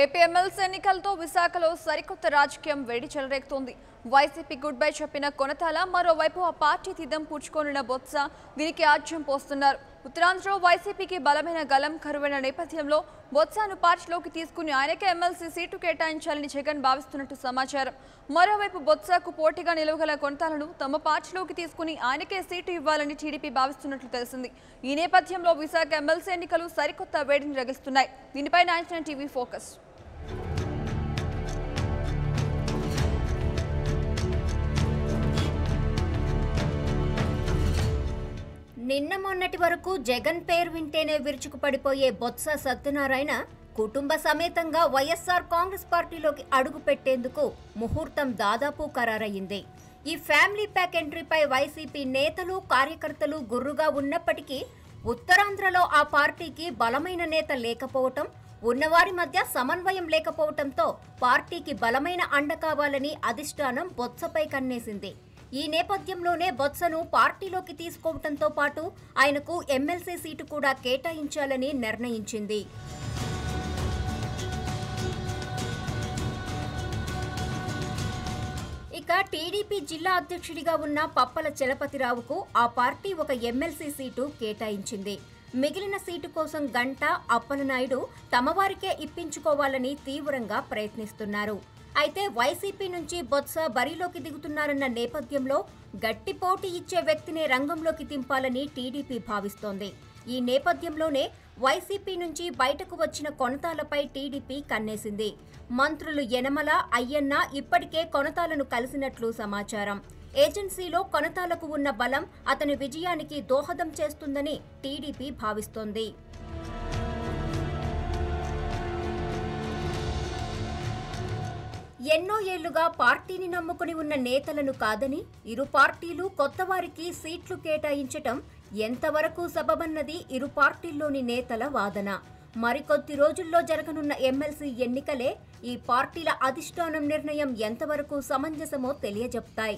AP MLC ఎన్నికలతో విశాఖలో సరికొత్త రాజకీయం వేడి చెలరేగుతోంది. వైసీపీ గుడ్ బై చెప్పిన కొనతాల, మరోవైపు ఆ పార్టీ తీర్థం పుచ్చుకోనున్న బొత్స దీనికి ఆజ్యం పోస్తున్నారు. ఉత్తరాంధ్రలో వైసీపీకి బలమైన గలం కరువైన నేపథ్యంలో బొత్సను పార్టీలోకి తీసుకుని ఆయనకే ఎమ్మెల్సీ సీటు కేటాయించాలని జగన్ భావిస్తున్నట్టు సమాచారం. మరోవైపు బొత్సకు పోటీగా నిలవగల కొనతాలను తమ పార్టీలోకి తీసుకుని ఆయనకే సీటు ఇవ్వాలని టీడీపీ భావిస్తున్నట్లు తెలిసింది. ఈ నేపథ్యంలో విశాఖ ఎమ్మెల్సీ ఎన్నికలు సరికొత్త వేడిని రగిస్తున్నాయి. దీనిపై 99 టీవీ ఫోకస్. నిన్న మొన్నటి వరకు జగన్ పేరు వింటేనే విరుచుకుపడిపోయే బొత్స సత్యనారాయణ కుటుంబ సమేతంగా వైఎస్ఆర్ కాంగ్రెస్ పార్టీలోకి అడుగు పెట్టేందుకు ముహూర్తం దాదాపు ఖరారయ్యింది. ఈ ఫ్యామిలీ ప్యాక్ ఎంట్రీపై వైసీపీ నేతలు కార్యకర్తలు గుర్రుగా ఉన్నప్పటికీ ఉత్తరాంధ్రలో ఆ పార్టీకి బలమైన నేత లేకపోవటం, ఉన్నవారి మధ్య సమన్వయం లేకపోవటంతో పార్టీకి బలమైన అండ కావాలని అధిష్టానం బొత్సపై కన్నేసింది. ఈ నేపథ్యంలోనే బొత్సను పార్టీలోకి తీసుకోవడంతో పాటు ఆయనకు ఎమ్మెల్సీ సీటు కూడా కేటాయించాలని నిర్ణయించింది. ఇక టీడీపీ జిల్లా అధ్యక్షుడిగా ఉన్న పప్పల చలపతిరావుకు ఆ పార్టీ ఒక ఎమ్మెల్సీ సీటు కేటాయించింది. మిగిలిన సీటు కోసం గంట, అప్పలనాయుడు తమవారికే ఇప్పించుకోవాలని తీవ్రంగా ప్రయత్నిస్తున్నారు. అయితే వైసీపీ నుంచి బొత్స బరిలోకి దిగుతున్నారన్న నేపథ్యంలో గట్టి పోటీ ఇచ్చే వ్యక్తినే రంగంలోకి దింపాలని టీడీపీ భావిస్తోంది. ఈ నేపథ్యంలోనే వైసీపీ నుంచి బయటకు వచ్చిన కొనతాలపై టీడీపీ కన్నేసింది. మంత్రులు యనమల, అయ్యన్న ఇప్పటికే కొనతాలను కలిసినట్లు సమాచారం. ఏజెన్సీలో కొనతాలకు ఉన్న బలం అతని విజయానికి దోహదం చేస్తుందని టీడీపీ భావిస్తోంది. ఎన్నో ఏళ్లుగా పార్టీని నమ్ముకుని ఉన్న నేతలను కాదని ఇరు పార్టీలు కొత్తవారికి సీట్లు కేటాయించటం ఎంతవరకు సబబన్నది ఇరు పార్టీల్లోని నేతల వాదన. మరికొద్ది రోజుల్లో జరగనున్న ఎమ్మెల్సీ ఎన్నికలే ఈ పార్టీల అధిష్టానం నిర్ణయం ఎంతవరకు సమంజసమో తెలియజెప్తాయి.